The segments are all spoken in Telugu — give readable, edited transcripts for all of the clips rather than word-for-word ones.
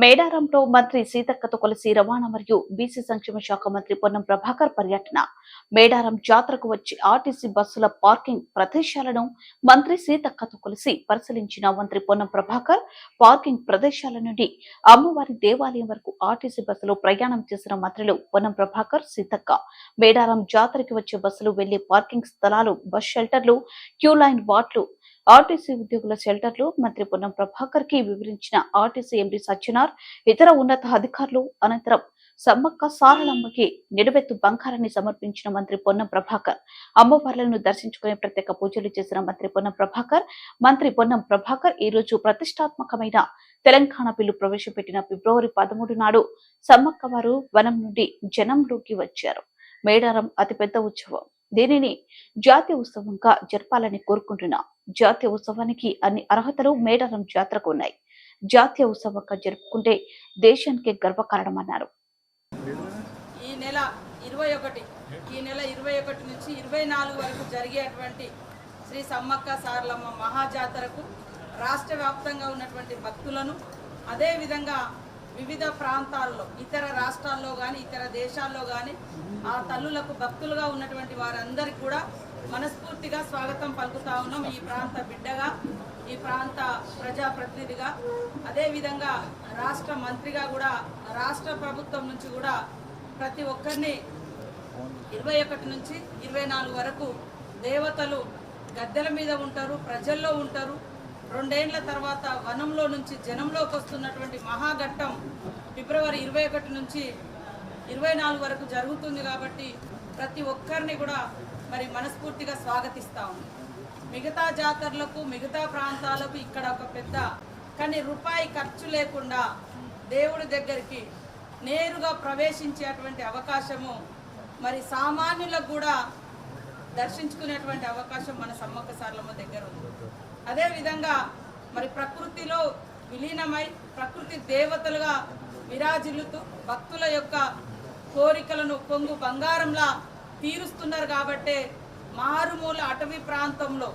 మేడారంలో మంత్రి సీతక్కతో కలిసి రవాణా మరియు బీసీ సంక్షేమ శాఖ మంత్రి పొన్నం ప్రభాకర్ పర్యటన. మేడారం జాతరకు వచ్చి ఆర్టీసీ బస్సుల పార్కింగ్ ప్రదేశాలను మంత్రి సీతక్కతో కలిసి పరిశీలించిన మంత్రి పొన్నం ప్రభాకర్ పార్కింగ్ ప్రదేశాల నుండి అమ్మవారి దేవాలయం వరకు ఆర్టీసీ బస్సులో ప్రయాణం చేసిన మంత్రులు పొన్నం ప్రభాకర్, సీతక్క మేడారం జాతరకి వచ్చే బస్సులు వెళ్లే పార్కింగ్ స్థలాలు, బస్ షెల్టర్లు, క్యూ లైన్ వార్డులు, ఆర్టీసీ ఉద్యోగుల షెల్టర్లు మంత్రి పొన్నం ప్రభాకర్ కి వివరించిన ఆర్టీసీ ఎండీ సజ్జనార్, ఇతర ఉన్నత అధికారులు. అనంతరం సమ్మక్క సారలమ్మకి నిలువెత్తు బంగారాన్ని సమర్పించిన మంత్రి పొన్నం ప్రభాకర్, అమ్మవార్లను దర్శించుకునే ప్రత్యేక పూజలు చేసిన మంత్రి పొన్నం ప్రభాకర్ ఈ రోజు ప్రతిష్టాత్మకమైన తెలంగాణ బిల్లు ప్రవేశపెట్టిన ఫిబ్రవరి 13 నాడు సమ్మక్క వారు వనం నుండి జనంలోకి వచ్చారు. మేడారం అతిపెద్ద ఉత్సవం. దీనిని జాతీయ ఉత్సవంగా జరపాలని కోరుకుంటున్నా. జాతీయ ఉత్సవానికి అన్ని అర్హతలు మేడారం జాతరకు ఉన్నాయి. జాతీయ ఉత్సవంగా జరుపుకుంటే దేశానికి గర్వకారణమన్నారు. ఈ నెల 21 నుంచి 24 వరకు జరిగేటువంటి శ్రీ సమ్మక్క సారలమ్మ మహాజాతరకు రాష్ట్ర వ్యాప్తంగా ఉన్నటువంటి భక్తులను, అదేవిధంగా వివిధ ప్రాంతాల్లో, ఇతర రాష్ట్రాల్లో కానీ ఇతర దేశాల్లో కానీ ఆ తల్లులకు భక్తులుగా ఉన్నటువంటి వారందరికీ కూడా మనస్ఫూర్తిగా స్వాగతం పలుకుతా ఉన్నాం. ఈ ప్రాంత బిడ్డగా, ఈ ప్రాంత ప్రజాప్రతినిధిగా, అదేవిధంగా రాష్ట్ర మంత్రిగా కూడా, రాష్ట్ర ప్రభుత్వం నుంచి కూడా ప్రతి ఒక్కరిని 21 నుంచి 24 వరకు దేవతలు గద్దెల మీద ఉంటారు, ప్రజల్లో ఉంటారు. 2 ఏళ్ల తర్వాత వనంలో నుంచి జనంలోకి వస్తున్నటువంటి మహాఘట్టం ఫిబ్రవరి 21 నుంచి 24 వరకు జరుగుతుంది. కాబట్టి ప్రతి ఒక్కరిని కూడా మరి మనస్ఫూర్తిగా స్వాగతిస్తా ఉన్నాం. మిగతా జాతరలకు, మిగతా ప్రాంతాలకు ఇక్కడ ఒక పెద్ద కానీ రూపాయి ఖర్చు లేకుండా దేవుడి దగ్గరికి నేరుగా ప్రవేశించేటువంటి అవకాశము, మరి సామాన్యులకు కూడా దర్శించుకునేటువంటి అవకాశం మన సమ్మక్క సారలమ్మ దగ్గర ఉంది. అదేవిధంగా మరి ప్రకృతిలో విలీనమై ప్రకృతి దేవతలుగా విరాజిల్లుతూ భక్తుల యొక్క కోరికలను పొంగు బంగారంలా తీరుస్తున్నారు. కాబట్టే మారుమూల అటవీ ప్రాంతంలో,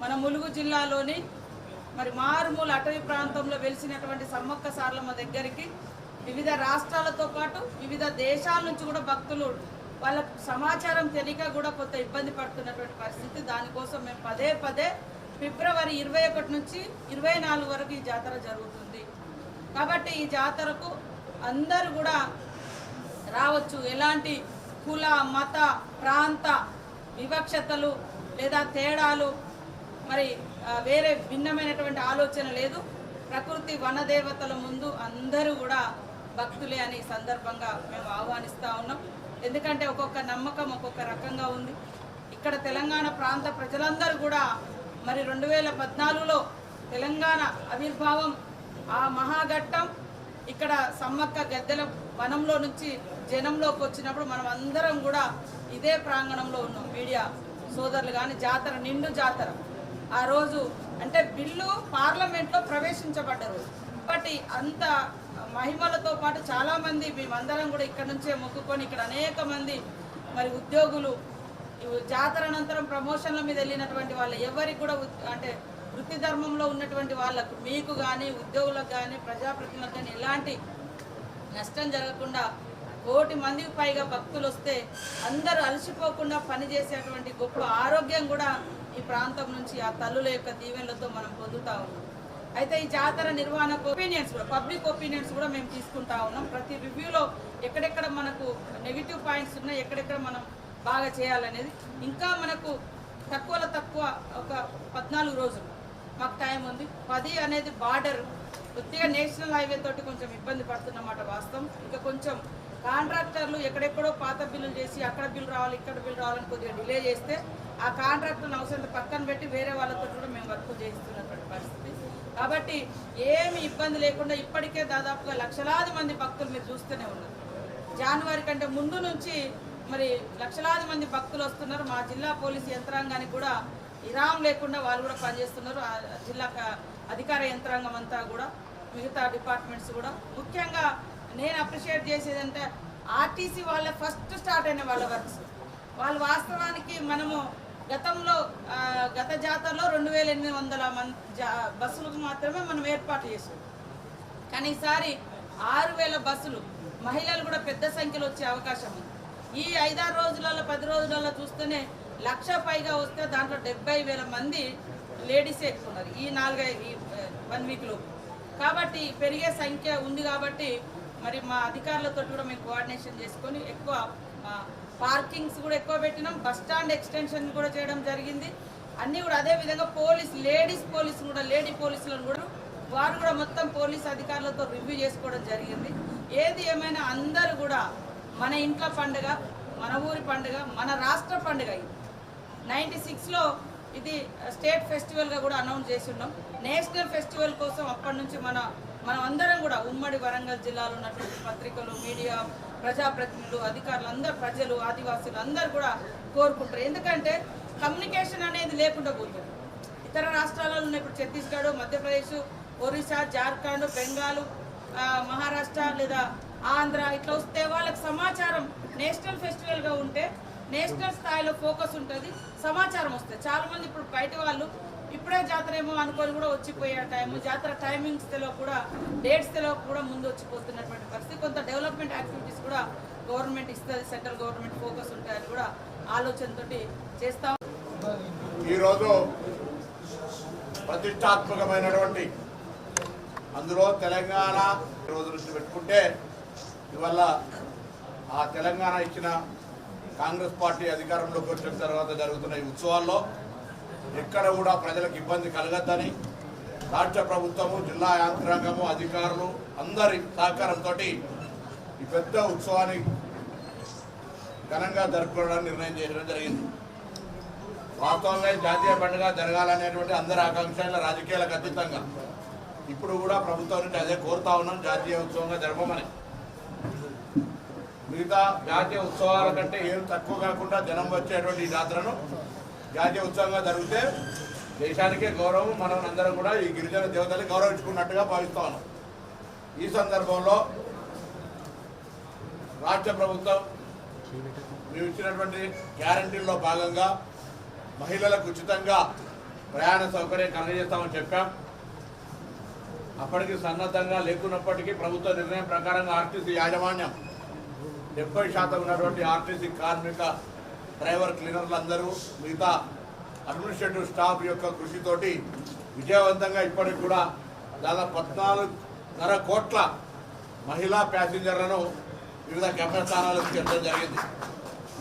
మన ములుగు జిల్లాలోని మరి మారుమూల అటవీ ప్రాంతంలో వెలిసినటువంటి సమ్మక్క సారలమ్మ దగ్గరికి వివిధ రాష్ట్రాలతో పాటు వివిధ దేశాల నుంచి కూడా భక్తులు, వాళ్ళకు సమాచారం తెలియక కూడా కొంత ఇబ్బంది పడుతున్నటువంటి పరిస్థితి. దానికోసం మేము పదే ఫిబ్రవరి 21 నుంచి 24 వరకు ఈ జాతర జరుగుతుంది. కాబట్టి ఈ జాతరకు అందరూ కూడా రావచ్చు. ఎలాంటి కుల, మత, ప్రాంత వివక్షతలు లేదా తేడాలు, మరి వేరే భిన్నమైనటువంటి ఆలోచన లేదు. ప్రకృతి వనదేవతల ముందు అందరూ కూడా భక్తులే అని సందర్భంగా మేము ఆహ్వానిస్తూ ఉన్నాం. ఎందుకంటే ఒక్కొక్క నమ్మకం ఒక్కొక్క రకంగా ఉంది. ఇక్కడ తెలంగాణ ప్రాంత ప్రజలందరూ కూడా మరి 2014లో తెలంగాణ ఆవిర్భావం, ఆ మహాఘట్టం ఇక్కడ సమ్మక్క గద్దెల వనంలో నుంచి జనంలోకి వచ్చినప్పుడు మనం అందరం కూడా ఇదే ప్రాంగణంలో ఉన్నాం. మీడియా సోదరులు కానీ, జాతర నిండు జాతర ఆ రోజు, అంటే బిల్లు పార్లమెంట్లో ప్రవేశించబడ్డ రోజు. కాబట్టి అంత మహిమలతో పాటు చాలామంది మేమందరం కూడా ఇక్కడ నుంచే మొక్కుకొని, ఇక్కడ అనేక మంది మరి ఉద్యోగులు జాతర అనంతరం ప్రమోషన్ల మీద వెళ్ళినటువంటి వాళ్ళు ఎవరికి కూడా, అంటే వృత్తి ధర్మంలో ఉన్నటువంటి వాళ్ళకు, మీకు కానీ ఉద్యోగులకు కానీ ప్రజాప్రతినిధులకు కానీ ఎలాంటి నష్టం జరగకుండా 1 కోటి మందికి పైగా భక్తులు వస్తే అందరూ అలసిపోకుండా పనిచేసేటువంటి గొప్ప ఆరోగ్యం కూడా ఈ ప్రాంతం నుంచి ఆ తల్లుల యొక్క దీవెనలతో మనం పొందుతూ ఉన్నాం. అయితే ఈ జాతర నిర్వహణకు ఒపీనియన్స్ కూడా, పబ్లిక్ ఒపీనియన్స్ కూడా మేము తీసుకుంటా ఉన్నాం. ప్రతి రివ్యూలో ఎక్కడెక్కడ మనకు నెగిటివ్ పాయింట్స్ ఉన్నాయి, ఎక్కడెక్కడ మనం బాగా చేయాలనేది. ఇంకా మనకు తక్కువలో తక్కువ ఒక 14 రోజులు మాకు టైం ఉంది. 10 అనేది బార్డర్, కొద్దిగా నేషనల్ హైవే తోటి కొంచెం ఇబ్బంది పడుతున్నమాట వాస్తవం. ఇంకా కొంచెం కాంట్రాక్టర్లు ఎక్కడెక్కడో పాత బిల్లులు చేసి అక్కడ బిల్లు రావాలి, ఇక్కడ బిల్లు రావాలని కొద్దిగా డిలే చేస్తే ఆ కాంట్రాక్టర్ని అవసరం పక్కన పెట్టి వేరే వాళ్ళతో కూడా మేము వర్క్ చేయిస్తున్నటువంటి పరిస్థితి. కాబట్టి ఏమి ఇబ్బంది లేకుండా ఇప్పటికే దాదాపుగా లక్షలాది మంది భక్తులు మీరు చూస్తూనే ఉన్నారు. జనవరి కంటే ముందు నుంచి మరి లక్షలాది మంది భక్తులు వస్తున్నారు. మా జిల్లా పోలీసు యంత్రాంగానికి కూడా విరామం లేకుండా వాళ్ళు కూడా పనిచేస్తున్నారు. జిల్లా అధికార యంత్రాంగం అంతా కూడా, మిగతా డిపార్ట్మెంట్స్ కూడా. ముఖ్యంగా నేను అప్రిషియేట్ చేసేదంటే ఆర్టీసీ వాళ్ళ ఫస్ట్ స్టార్ట్ అయిన వాళ్ళ వర్క్స్. వాళ్ళు వాస్తవానికి మనము గతంలో గత జాతరలో 2800 బస్సులకు మాత్రమే మనం ఏర్పాటు చేసాం. కానీ ఈసారి 6,000 బస్సులు, మహిళలు కూడా పెద్ద సంఖ్యలో వచ్చే అవకాశం ఉంది. ఈ 5-6 రోజులలో 10 రోజులలో చూస్తేనే 1,00,000 పైగా వస్తే దాంట్లో 70,000 మంది లేడీసే ఎక్కున్నారు ఈ 1 వీక్లో. కాబట్టి పెరిగే సంఖ్య ఉంది. కాబట్టి మరి మా అధికారులతో కూడా మేము కోఆర్డినేషన్ చేసుకొని ఎక్కువ పార్కింగ్స్ కూడా ఎక్కువ పెట్టినాం. బస్ స్టాండ్ ఎక్స్టెన్షన్ కూడా చేయడం జరిగింది. అన్నీ కూడా అదేవిధంగా లేడీ పోలీసులను కూడా వారు కూడా మొత్తం పోలీస్ అధికారులతో రివ్యూ చేసుకోవడం జరిగింది. ఏది ఏమైనా అందరూ కూడా మన ఇంట్లో పండుగ, మన ఊరి పండుగ, మన రాష్ట్ర పండుగ. 96లో ఇది స్టేట్ ఫెస్టివల్గా కూడా అనౌన్స్ చేసి ఉన్నాం. నేషనల్ ఫెస్టివల్ కోసం అప్పటి నుంచి మనం అందరం కూడా ఉమ్మడి వరంగల్ జిల్లాలో ఉన్నటువంటి పత్రికలు, మీడియా, ప్రజాప్రతినిధులు, అధికారులు అందరూ, ప్రజలు, ఆదివాసులు అందరూ కూడా కోరుకుంటారు. ఎందుకంటే కమ్యూనికేషన్ అనేది లేకుండా పోతుంది. ఇతర రాష్ట్రాలలో ఉన్న ఇప్పుడు ఛత్తీస్గఢ్, మధ్యప్రదేశ్, ఒరిస్సా, జార్ఖండ్, బెంగాల్, మహారాష్ట్ర లేదా ఆంధ్ర ఇట్లా వస్తే వాళ్ళకి సమాచారం నేషనల్ ఫెస్టివల్గా ఉంటే నేషనల్ స్థాయిలో ఫోకస్ ఉంటుంది, సమాచారం వస్తుంది. చాలామంది ఇప్పుడు బయట వాళ్ళు ఇప్పుడే జాతర ఏమో అనుకొని కూడా వచ్చిపోయే టైము, జాతర టైమింగ్స్ తెలియక కూడా, డేట్స్ తెలియక కూడా ముందు వచ్చిపోతున్నటువంటి పరిస్థితి. కొంత డెవలప్మెంట్ యాక్టివిటీస్ కూడా గవర్నమెంట్ ఇస్తుంది, సెంట్రల్ గవర్నమెంట్ ఫోకస్ ఉంటాయని కూడా ఆలోచనతో చేస్తాం. ఈరోజు ప్రతిష్టాత్మకమైనటువంటి అందులో తెలంగాణ రోజు నుంచి పెట్టుకుంటే ఇవాళ ఆ తెలంగాణ ఇచ్చిన కాంగ్రెస్ పార్టీ అధికారంలోకి వచ్చిన తర్వాత జరుగుతున్న ఈ ఉత్సవాల్లో ఎక్కడ కూడా ప్రజలకు ఇబ్బంది కలగద్దని రాష్ట్ర ప్రభుత్వము, జిల్లా యంత్రాంగము, అధికారులు అందరి సహకారంతో ఈ పెద్ద ఉత్సవాన్ని ఘనంగా జరుపుకోవడానికి నిర్ణయం చేయడం జరిగింది. వాస్తవంగా జాతీయ పండుగ జరగాలనేటువంటి అందరి ఆకాంక్షల రాజకీయాలకు అతీతంగా ఇప్పుడు కూడా ప్రభుత్వం నుంచి అదే కోరుతా ఉన్నాం, జాతీయ ఉత్సవంగా జరపమని. మిగతా జాతీయ ఉత్సవాల కంటే ఏం తక్కువ కాకుండా జనం వచ్చేటువంటి ఈ జాతరను జాతీయ ఉత్సవంగా జరిగితే దేశానికే గౌరవం, మనం అందరం కూడా ఈ గిరిజన దేవతల్ని గౌరవించుకున్నట్టుగా భావిస్తా ఉన్నాం. ఈ సందర్భంలో రాష్ట్ర ప్రభుత్వం మేము ఇచ్చినటువంటి గ్యారంటీల్లో భాగంగా మహిళలకు ఉచితంగా ప్రయాణ సౌకర్యం కలుగజేస్తామని చెప్పాం. అప్పటికి సన్నద్ధంగా లేకున్నప్పటికీ ప్రభుత్వ నిర్ణయం ప్రకారంగా ఆర్టీసీ యాజమాన్యం 70% ఉన్నటువంటి ఆర్టీసీ కార్మిక, డ్రైవర్, క్లీనర్లు అందరూ మిగతా అడ్మినిస్ట్రేటివ్ స్టాఫ్ యొక్క కృషితోటి విజయవంతంగా ఇప్పటికి కూడా దాదాపు 14.5 కోట్ల మహిళా ప్యాసింజర్లను వివిధ గమ్యస్థానాలకు చేర్చడం జరిగింది.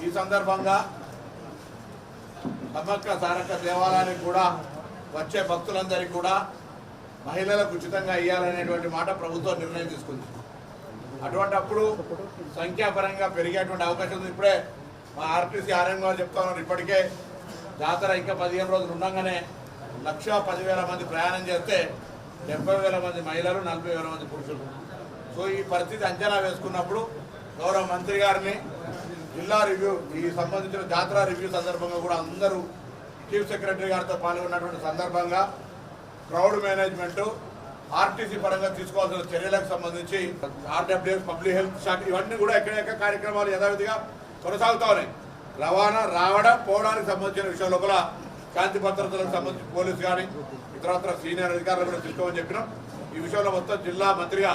ఈ సందర్భంగా సమ్మక్క సారక్క దేవాలయానికి కూడా వచ్చే భక్తులందరికీ కూడా మహిళలకు ఉచితంగా ఇవ్వాలనేటువంటి మాట ప్రభుత్వం నిర్ణయం తీసుకుంది. అటువంటి అప్పుడు సంఖ్యాపరంగా పెరిగేటువంటి అవకాశం ఉంది. ఇప్పుడే మా ఆర్టీసీ ఆర్ఎం గారు చెప్తా ఉన్నారు, ఇప్పటికే జాతర ఇంకా 15 రోజులు ఉండగానే 1,10,000 మంది ప్రయాణం చేస్తే 70,000 మంది మహిళలు, 40,000 మంది పురుషులు. సో ఈ పరిస్థితి అంచనా వేసుకున్నప్పుడు గౌరవ మంత్రి గారిని జిల్లా రివ్యూ, ఈ సంబంధించిన జాతర రివ్యూ సందర్భంగా కూడా అందరూ చీఫ్ సెక్రటరీ గారితో పాల్గొన్నటువంటి సందర్భంగా క్రౌడ్ మేనేజ్మెంటు, ఆర్టీసీ పరంగా తీసుకోవాల్సిన చర్యలకు సంబంధించి ఆర్డబ్ల్యూఎస్, పబ్లిక్ హెల్త్ శాఖ ఇవన్నీ కూడా ఎక్కడెక్కడ కార్యక్రమాలు యథావిధిగా కొనసాగుతూ ఉన్నాయి. రవాణా రావడం పోవడానికి సంబంధించిన విషయంలో కూడా శాంతి భద్రతలకు సంబంధించి పోలీసు కానీ ఇతరత్ర సీనియర్ అధికారులు కూడా తీసుకోమని చెప్పినాం. ఈ విషయంలో మొత్తం జిల్లా మంత్రిగా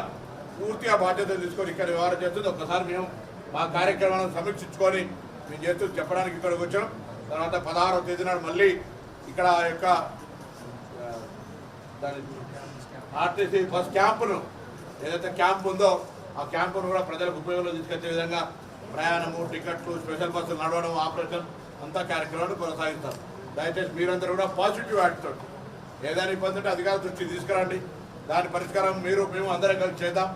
పూర్తిగా బాధ్యతలు తీసుకొని ఇక్కడ వ్యవహారం చేస్తుంది. ఒక్కసారి మేము మా కార్యక్రమాలను సమీక్షించుకొని మేము చేస్తూ చెప్పడానికి ఇక్కడికి వచ్చాం. తర్వాత 16వ తేదీ నాడు మళ్ళీ ఇక్కడ యొక్క ఆర్టీసీ బస్ క్యాంపును, ఏదైతే క్యాంప్ ఉందో ఆ క్యాంపును కూడా ప్రజలకు ఉపయోగంలో తీసుకొచ్చే విధంగా ప్రయాణము, టికెట్లు, స్పెషల్ బస్సులు నడవడం, ఆపరేషన్ అంతా కార్యక్రమాన్ని కొనసాగిస్తారు. దయచేసి మీరందరూ కూడా పాజిటివ్ యాటిట్యూడ్, ఏదైనా ఇబ్బంది ఉంటే అధికారుల దృష్టికి తీసుకురండి. దాని పరిష్కారం మేము అందరం కలిసి చేద్దాం.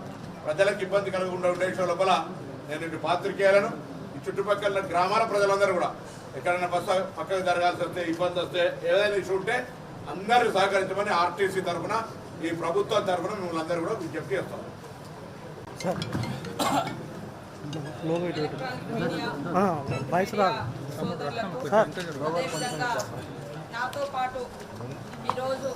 ప్రజలకు ఇబ్బంది కలగకుండా ఉండే విషయం లోపల నేను ఇటు పాత్రికేయులను, ఈ చుట్టుపక్కల గ్రామాల ప్రజలందరూ కూడా ఎక్కడైనా బస్సు పక్కకు జరగాల్సి వస్తే, ఇబ్బంది వస్తే, ఏదైనా ఇష్యూ ఉంటే అందరూ సహకరించమని ఆర్టీసీ తరఫున, ఈ ప్రభుత్వం తరఫున మిమ్మల్ని అందరూ కూడా విజ్ఞప్తి చేస్తాం. నాతో పాటు ఈరోజు